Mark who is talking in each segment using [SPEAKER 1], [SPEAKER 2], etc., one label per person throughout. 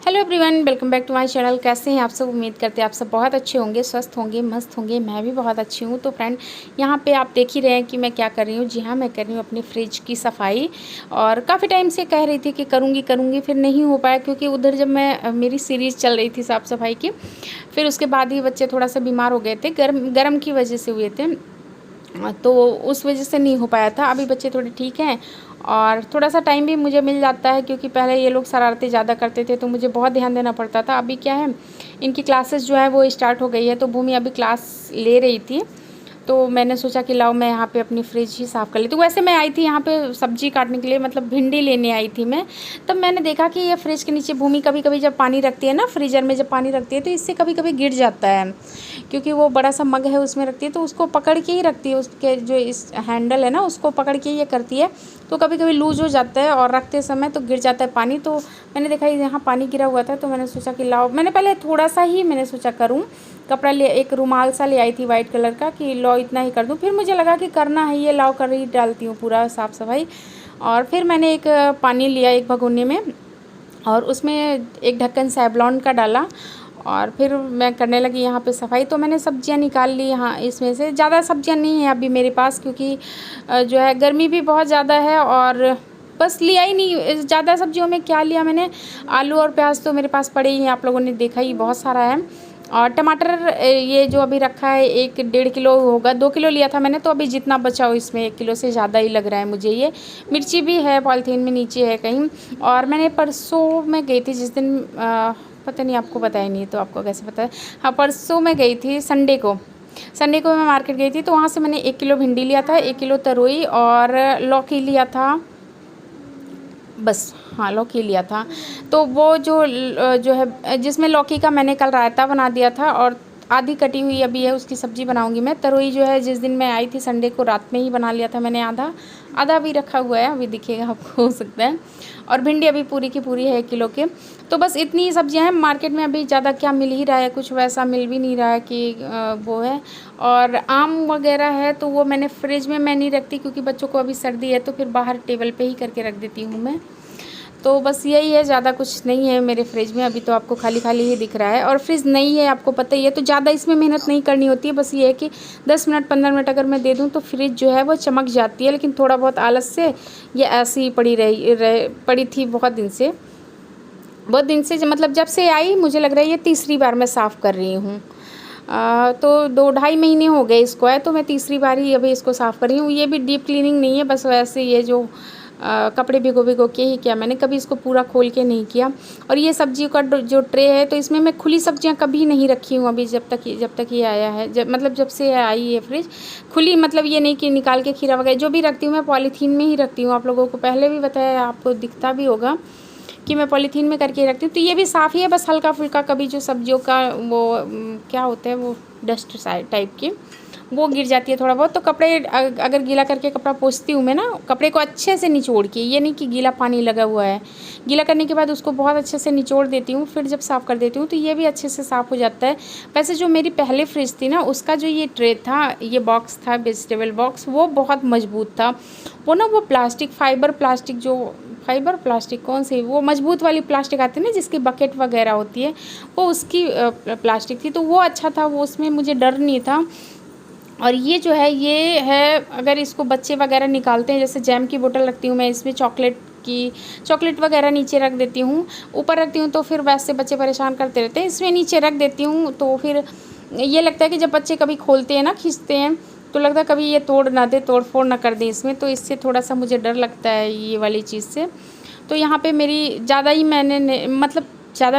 [SPEAKER 1] Hello everyone, welcome back to my channel. कैसे हैं आप सब? उम्मीद करते हैं आप सब बहुत अच्छे होंगे, स्वस्थ होंगे, मस्त होंगे। मैं भी बहुत अच्छी हूँ। तो फ्रेंड, यहाँ पे आप देख ही रहे हैं कि मैं क्या कर रही हूँ। जी हाँ, मैं कर रही हूँ अपनी फ्रिज की सफाई। और काफ़ी टाइम से कह रही थी कि करूँगी, फिर नहीं हो पाया क्योंकि उधर जब मैं मेरी सीरीज़ चल रही थी साफ़ सफाई की, फिर उसके बाद ही बच्चे थोड़ा सा बीमार हो गए थे, गर्म की वजह से हुए थे, तो उस वजह से नहीं हो पाया था। अभी बच्चे थोड़े ठीक हैं और थोड़ा सा टाइम भी मुझे मिल जाता है क्योंकि पहले ये लोग शरारतें ज़्यादा करते थे तो मुझे बहुत ध्यान देना पड़ता था। अभी क्या है, इनकी क्लासेस जो है वो स्टार्ट हो गई है, तो भूमि अभी क्लास ले रही थी, तो मैंने सोचा कि लाओ मैं यहाँ पे अपनी फ्रिज ही साफ़ कर ली। तो वैसे मैं आई थी यहाँ पे सब्जी काटने के लिए, मतलब भिंडी लेने आई थी मैं। तब मैंने देखा कि ये फ्रिज के नीचे भूमि कभी कभी जब पानी रखती है ना, फ्रीज़र में जब पानी रखती है तो इससे कभी कभी गिर जाता है, क्योंकि वो बड़ा सा मग है उसमें रखती है, तो उसको पकड़ के ही रखती है, उसके जो इस हैंडल है ना उसको पकड़ के ये करती है, तो कभी कभी लूज़ हो जाता है और रखते समय तो गिर जाता है पानी। तो मैंने देखा यहाँ पानी गिरा हुआ था, तो मैंने सोचा कि लाओ, मैंने पहले थोड़ा सा ही मैंने सोचा करूँ, कपड़ा ले, एक रुमाल सा ले आई थी वाइट कलर का कि लो इतना ही कर दूँ। फिर मुझे लगा कि करना है ये, लाओ कर ही डालती हूँ पूरा साफ़ सफाई। और फिर मैंने एक पानी लिया एक भगोने में और उसमें एक ढक्कन सेवलॉन का डाला और फिर मैं करने लगी यहाँ पे सफाई। तो मैंने सब्जियाँ निकाल ली यहाँ, इसमें से ज़्यादा सब्जियाँ नहीं हैं अभी मेरे पास क्योंकि जो है गर्मी भी बहुत ज़्यादा है और बस लिया ही नहीं ज़्यादा सब्जियों में। क्या लिया मैंने, आलू और प्याज तो मेरे पास पड़े ही हैं, आप लोगों ने देखा ही बहुत सारा है। और टमाटर ये जो अभी रखा है 1-1.5 किलो होगा, 2 किलो लिया था मैंने, तो अभी जितना बचा हो इसमें 1 किलो से ज़्यादा ही लग रहा है मुझे ये। मिर्ची भी है पॉलीथीन में नीचे है कहीं। और मैंने परसों में गई थी जिस दिन पता नहीं, आपको पता ही नहीं तो आपको कैसे पता है। हाँ, परसों मैं गई थी संडे को मैं मार्केट गई थी, तो वहाँ से मैंने 1 किलो भिंडी लिया था, 1 किलो तरोई और लौकी लिया था, बस हाँ लौकी लिया था। तो वो जो है जिसमें लौकी का मैंने कल रायता बना दिया था और आधी कटी हुई अभी है, उसकी सब्ज़ी बनाऊंगी मैं। तरोई जो है जिस दिन मैं आई थी संडे को रात में ही बना लिया था मैंने, आधा भी रखा हुआ है, अभी दिखेगा आपको हो सकता है। और भिंडी अभी पूरी की पूरी है 1 किलो के। तो बस इतनी ही सब्जियां हैं। मार्केट में अभी ज़्यादा क्या मिल ही रहा है, कुछ वैसा मिल भी नहीं रहा है कि वो है। और आम वगैरह है तो वो मैंने फ्रिज में मैं नहीं रखती क्योंकि बच्चों को अभी सर्दी है, तो फिर बाहर टेबल पे ही करके रख देती हूँ मैं। तो बस यही है, ज़्यादा कुछ नहीं है मेरे फ्रिज में अभी, तो आपको खाली खाली ही दिख रहा है। और फ्रिज नहीं है आपको पता ही है, तो ज़्यादा इसमें मेहनत नहीं करनी होती है। बस ये है कि 10 मिनट 15 मिनट अगर मैं दे दूँ तो फ्रिज जो है वो चमक जाती है। लेकिन थोड़ा बहुत आलस से ये ऐसी ही पड़ी थी बहुत दिन से, मतलब जब से आई मुझे लग रहा है ये तीसरी बार मैं साफ़ कर रही हूँ। तो 2-2.5 महीने हो गए इसको है, तो मैं तीसरी बार ही अभी इसको साफ़ कर रही हूँ। ये भी डीप क्लीनिंग नहीं है, बस वैसे ये जो कपड़े भिगो के ही किया मैंने, कभी इसको पूरा खोल के नहीं किया। और ये सब्जियों का जो ट्रे है तो इसमें मैं खुली सब्जियां कभी नहीं रखी हूँ अभी, जब तक ये आया है, जब से आई है फ्रिज खुली, मतलब ये नहीं कि निकाल के खीरा वगैरह जो भी रखती हूँ मैं पॉलीथीन में ही रखती हूँ। आप लोगों को पहले भी बताया, आपको दिखता भी होगा कि मैं पॉलीथीन में करके रखती हूँ। तो ये भी साफ़ ही है, बस हल्का फुल्का कभी जो सब्जियों का वो क्या होता है वो डस्ट टाइप की वो गिर जाती है थोड़ा बहुत। तो कपड़े अगर गीला करके कपड़ा पोंछती हूँ मैं ना, कपड़े को अच्छे से निचोड़ के, ये नहीं कि गीला पानी लगा हुआ है, गीला करने के बाद उसको बहुत अच्छे से निचोड़ देती हूँ, फिर जब साफ़ कर देती हूँ तो ये भी अच्छे से साफ़ हो जाता है। वैसे जो मेरी पहले फ्रिज थी ना, उसका जो ये ट्रे था, ये बॉक्स था वेजिटेबल बॉक्स, वो बहुत मजबूत था। वो ना वो फाइबर प्लास्टिक कौन सी, वो मजबूत वाली प्लास्टिक आती है ना जिसकी बकेट वगैरह होती है, वो उसकी प्लास्टिक थी, तो वो अच्छा था, वो उसमें मुझे डर नहीं था। और ये जो है ये है, अगर इसको बच्चे वगैरह निकालते हैं, जैसे जैम की बोतल रखती हूँ मैं, इसमें चॉकलेट वगैरह नीचे रख देती हूँ, ऊपर रखती हूँ तो फिर वैसे बच्चे परेशान करते रहते हैं, इसमें नीचे रख देती हूँ। तो फिर ये लगता है कि जब बच्चे कभी खोलते हैं ना, खींचते हैं, तो लगता है कभी ये तोड़ फोड़ ना कर दें इसमें, तो इससे थोड़ा सा मुझे डर लगता है ये वाली चीज़ से। तो यहाँ पे मेरी ज़्यादा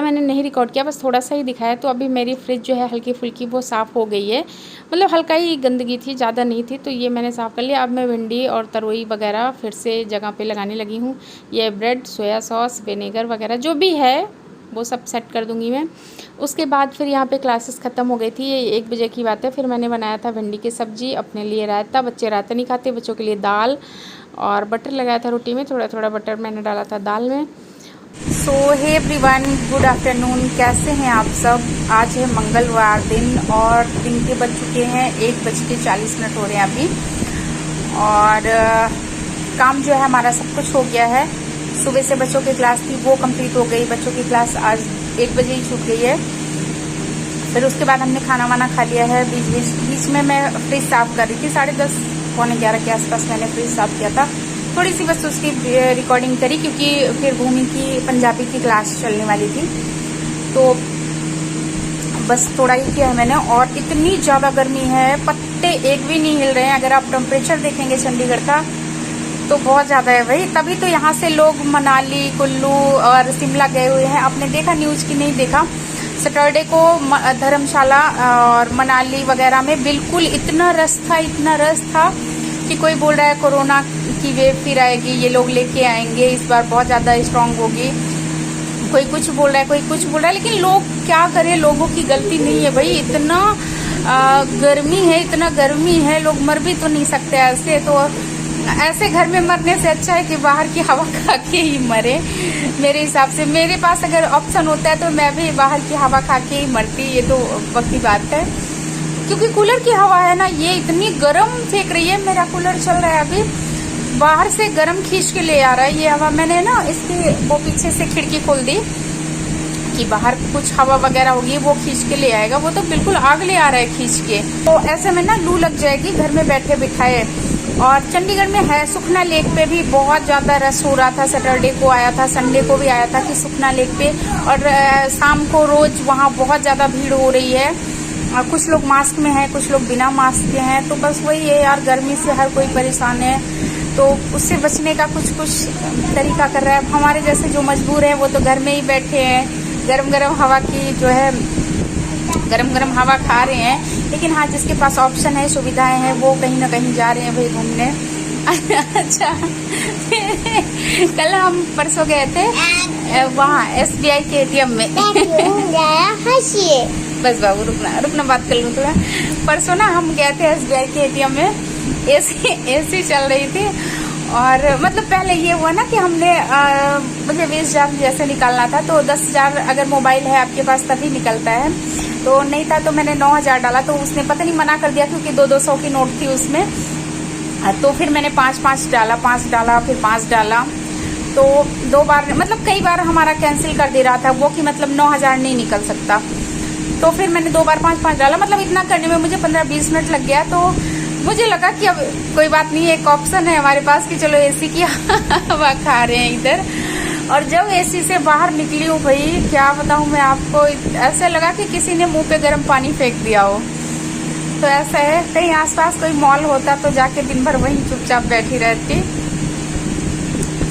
[SPEAKER 1] मैंने नहीं रिकॉर्ड किया, बस थोड़ा सा ही दिखाया। तो अभी मेरी फ्रिज जो है हल्की फुल्की वो साफ़ हो गई है, मतलब हल्का ही गंदगी थी, ज़्यादा नहीं थी, तो ये मैंने साफ़ कर लिया। अब मैं भिंडी और तरोई वगैरह फिर से जगह पे लगाने लगी हूँ। ये ब्रेड, सोया सॉस, विनेगर वगैरह जो भी है वो सब सेट कर दूँगी मैं। उसके बाद फिर यहाँ पे क्लासेस ख़त्म हो गई थी, ये 1 बजे की बात है। फिर मैंने बनाया था भिंडी की सब्ज़ी, अपने लिए रायता, बच्चे रायता नहीं खाते, बच्चों के लिए दाल, और बटर लगाया था रोटी में, थोड़ा थोड़ा बटर मैंने डाला था दाल में। सो हे एवरीवन, गुड आफ्टरनून, कैसे हैं आप सब? आज है मंगलवार दिन और दिन के बज चुके हैं 1:40 हो रहे हैं अभी। और काम जो है हमारा सब कुछ हो गया है, सुबह से बच्चों की क्लास थी वो कंप्लीट हो गई। बच्चों की क्लास आज 1 बजे ही छूट गई है। फिर उसके बाद हमने खाना वाना खा लिया है। बीच में मैं फ्रिज साफ कर रही थी, 10:30 पौने 11 के आसपास मैंने फ्रिज साफ किया था। थोड़ी सी बस उसकी रिकॉर्डिंग करी क्योंकि फिर भूमि की पंजाबी की क्लास चलने वाली थी, तो बस थोड़ा ही किया है मैंने। और इतनी ज़्यादा गर्मी है, पत्ते एक भी नहीं हिल रहे हैं। अगर आप टेम्परेचर देखेंगे चंडीगढ़ का तो बहुत ज़्यादा है भाई। तभी तो यहाँ से लोग मनाली, कुल्लू और शिमला गए हुए हैं। आपने देखा न्यूज़ की नहीं देखा, सैटरडे को धर्मशाला और मनाली वगैरह में बिल्कुल इतना रश था कि कोई बोल रहा है कोरोना की वेव फिर आएगी, ये लोग लेके आएंगे, इस बार बहुत ज़्यादा स्ट्रांग होगी। कोई कुछ बोल रहा है, कोई कुछ बोल रहा है, लेकिन लोग क्या करें, लोगों की गलती नहीं है भाई। इतना गर्मी है, लोग मर भी तो नहीं सकते ऐसे। तो ऐसे घर में मरने से अच्छा है कि बाहर की हवा खा के ही मरे। मेरे हिसाब से मेरे पास अगर ऑप्शन होता है तो मैं भी बाहर की हवा खा के ही मरती, ये तो पक्की बात है। क्योंकि कूलर की हवा है ना, ये इतनी गर्म फेंक रही है। मेरा कूलर चल रहा है अभी, बाहर से गर्म खींच के ले आ रहा है ये हवा। मैंने ना इसकी वो पीछे से खिड़की खोल दी कि बाहर कुछ हवा वगैरह होगी वो खींच के ले आएगा। वो तो बिल्कुल आग ले आ रहा है खींच के, तो ऐसे में ना लू लग जाएगी घर में बैठे बिठाए। और चंडीगढ़ में है सुखना लेक पे भी बहुत ज़्यादा रश हो रहा था। सैटरडे को आया था, संडे को भी आया था कि सुखना लेक पे, और शाम को रोज वहाँ बहुत ज़्यादा भीड़ हो रही है। कुछ लोग मास्क में हैं, कुछ लोग बिना मास्क के हैं। तो बस वही है यार, गर्मी से हर कोई परेशान है, तो उससे बचने का कुछ तरीका कर रहा है। हमारे जैसे जो मजबूर है वो तो घर में ही बैठे हैं, गरम गरम हवा की जो है गरम गरम हवा खा रहे हैं। लेकिन हाँ, जिसके पास ऑप्शन है, सुविधाएं हैं, वो कहीं ना कहीं जा रहे हैं भाई घूमने। अच्छा कल हम परसों गए थे वहाँ SBI के ATM में। बस बाबू रुकना बात कर लूँ थोड़ा। परसों ना हम गए थे SBI के ATM में, एसी चल रही थी। और मतलब पहले ये हुआ ना कि हमने मुझे 20,000 जैसे निकालना था, तो 10,000 अगर मोबाइल है आपके पास तभी निकलता है, तो नहीं था तो मैंने 9,000 डाला। तो उसने पता नहीं मना कर दिया क्योंकि 200 की नोट थी उसमें। तो फिर मैंने 5 डाला, 5 डाला, फिर 5 डाला। तो 2 बार मतलब कई बार हमारा कैंसिल कर दे रहा था वो कि मतलब 9,000 नहीं निकल सकता। तो फिर मैंने 2 बार 5 डाला, मतलब इतना करने में मुझे 15-20 मिनट लग गया। तो मुझे लगा कि अब कोई बात नहीं, एक ऑप्शन है हमारे पास कि चलो एसी की हवा खा रहे हैं इधर। और जब एसी से बाहर निकली हूँ भाई, क्या बताऊँ मैं आपको, ऐसा लगा कि किसी ने मुंह पे गर्म पानी फेंक दिया हो। तो ऐसा है, कहीं आसपास कोई मॉल होता तो जाके दिन भर वहीं चुपचाप बैठी रहती।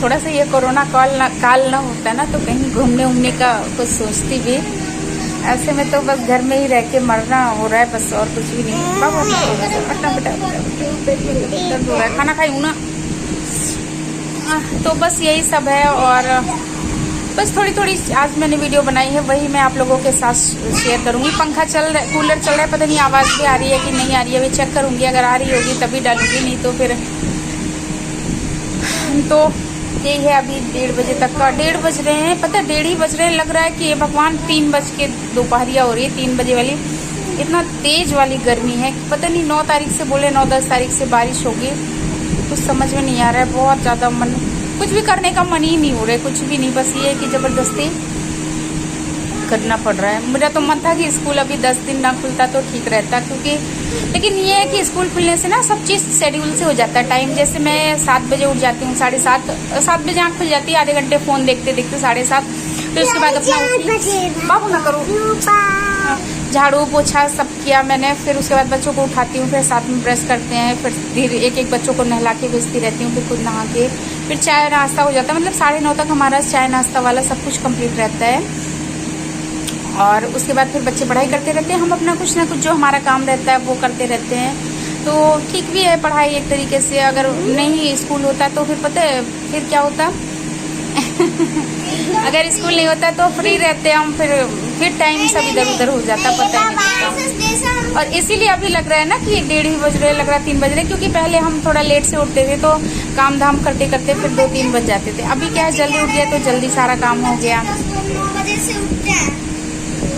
[SPEAKER 1] थोड़ा सा ये कोरोना काल ना होता ना तो कहीं घूमने उमने का कुछ सोचती भी। ऐसे में तो बस घर में ही रह के मरना हो रहा है बस, और कुछ भी नहीं। बाबू दर्द हो रहा है, खाना खाई हूँ ना। तो बस यही सब है। और बस थोड़ी आज मैंने वीडियो बनाई है, वही मैं आप लोगों के साथ शेयर करूँगी। पंखा चल रहा है, कूलर चल रहा है, पता नहीं आवाज़ भी आ रही है कि नहीं आ रही है, अभी चेक करूँगी। अगर आ रही होगी तभी डालूंगी, नहीं तो फिर तो यही है। अभी 1:30 बजे तक का, 1:30 बज रहे हैं, पता 1:30 ही बज रहे हैं। लग रहा है कि ये भगवान 3 बज के दोपहरिया हो रही है, 3 बजे वाली। इतना तेज वाली गर्मी है, पता नहीं 9 तारीख से बोले 9-10 तारीख से बारिश होगी, कुछ समझ में नहीं आ रहा है। बहुत ज़्यादा मन, कुछ भी करने का मन ही नहीं हो रहा है, कुछ भी नहीं। बस ये है कि ज़बरदस्ती करना पड़ रहा है। मेरा तो मन था कि स्कूल अभी 10 दिन ना खुलता तो ठीक रहता, क्योंकि लेकिन ये है कि स्कूल खुलने से ना सब चीज़ शेड्यूल से हो जाता है। टाइम जैसे मैं 7 बजे उठ जाती हूँ, 7:30 बजे आँख खुल जाती है, आधे घंटे फ़ोन देखते देखते 7:30। फिर उसके बाद अपना बाबू ना करो, झाड़ू पोछा सब किया मैंने। फिर उसके बाद बच्चों को उठाती हूँ, फिर साथ में ब्रश करते हैं, फिर एक बच्चों को नहला के भेजती रहती हूँ, फिर खुद नहा के फिर चाय नाश्ता हो जाता है। मतलब 9:30 तक हमारा चाय नाश्ता वाला सब कुछ कंप्लीट रहता है। और उसके बाद फिर बच्चे पढ़ाई करते रहते हैं, हम अपना कुछ ना कुछ जो हमारा काम रहता है वो करते रहते हैं। तो ठीक भी है पढ़ाई एक तरीके से। अगर नहीं स्कूल होता तो फिर पता है फिर क्या होता अगर स्कूल नहीं होता तो फ्री रहते हम, फिर टाइम सब इधर उधर हो जाता, पता ही नहीं चलता। और इसीलिए अभी लग रहा है ना कि 1:30 ही बज रहे, लग रहा है 3 बज रहे, क्योंकि पहले हम थोड़ा लेट से उठते थे तो काम धाम करते करते फिर 2-3 बज जाते थे। अभी क्या है, जल्दी उठ गया तो जल्दी सारा काम हो गया।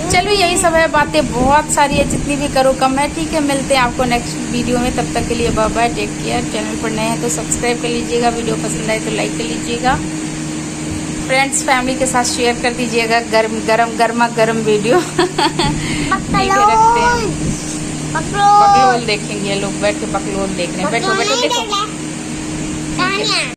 [SPEAKER 1] चलो यही सब है, बातें बहुत सारी है, जितनी भी करो कम है। ठीक है, मिलते हैं आपको नेक्स्ट वीडियो में, तब तक के लिए bye bye, take care. Channel पर नए हैं तो सब्सक्राइब कर लीजिएगा, वीडियो पसंद आए तो लाइक कर लीजिएगा। फ्रेंड्स फैमिली के साथ शेयर कर दीजिएगा, गर्मा गर्म वीडियो। रखते हैं बकलोल देखेंगे, लोग बैठ के बकलोल देख रहे हैं। बैठो बैठो देखो।